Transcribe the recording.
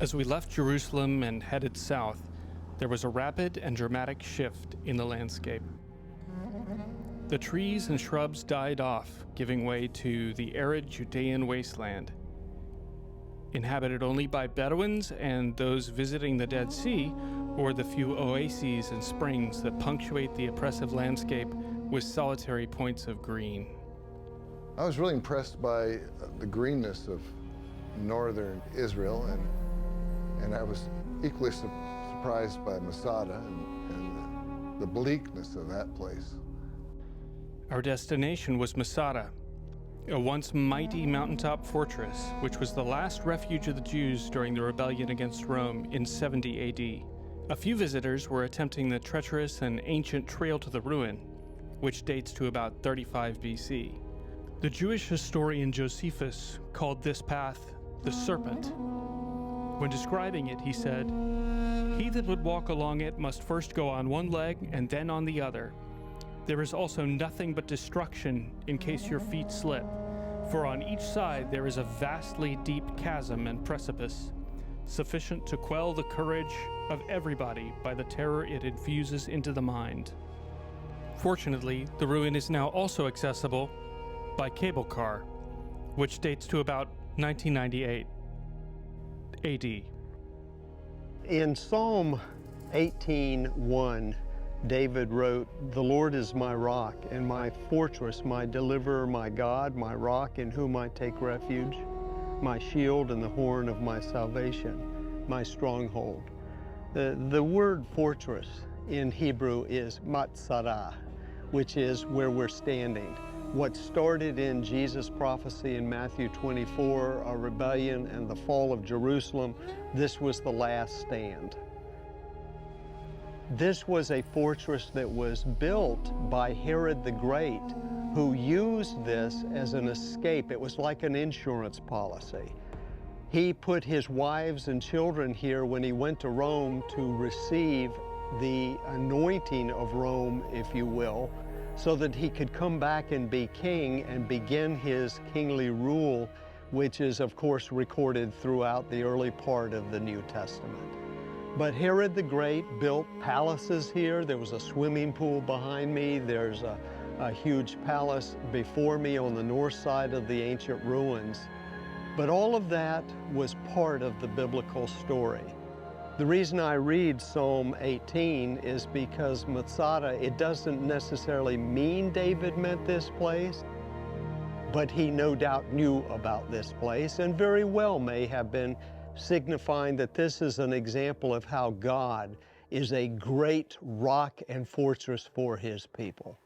As we left Jerusalem and headed south, there was a rapid and dramatic shift in the landscape. The trees and shrubs died off, giving way to the arid Judean wasteland. Inhabited only by Bedouins and those visiting the Dead Sea, or the few oases and springs that punctuate the oppressive landscape with solitary points of green. I was really impressed by the greenness of northern Israel, and I was equally surprised by Masada and the bleakness of that place. Our destination was Masada, a once mighty mountaintop fortress, which was the last refuge of the Jews during the rebellion against Rome in 70 AD. A few visitors were attempting the treacherous and ancient trail to the ruin, which dates to about 35 BC. The Jewish historian Josephus called this path the Serpent. When describing it, he said, "He that would walk along it must first go on one leg and then on the other. There is also nothing but destruction in case your feet slip, for on each side there is a vastly deep chasm and precipice, sufficient to quell the courage of everybody by the terror it infuses into the mind." Fortunately, the ruin is now also accessible by cable car, which dates to about 1998 AD. In Psalm 18:1, David wrote, "The Lord is my rock and my fortress, my deliverer, my God, my rock in whom I take refuge, my shield and the horn of my salvation, my stronghold." The word fortress in Hebrew is Masada, which is where we're standing. What started in Jesus' prophecy in Matthew 24, a rebellion and the fall of Jerusalem, this was the last stand. This was a fortress that was built by Herod the Great, who used this as an escape. It was like an insurance policy. He put his wives and children here when he went to Rome to receive the anointing of Rome, if you will, so that he could come back and be king and begin his kingly rule, which is, of course, recorded throughout the early part of the New Testament. But Herod the Great built palaces here. There was a swimming pool behind me. There's a huge palace before me on the north side of the ancient ruins. But all of that was part of the biblical story. The reason I read Psalm 18 is because Masada, it doesn't necessarily mean David meant this place, but he no doubt knew about this place and very well may have been signifying that this is an example of how God is a great rock and fortress for his people.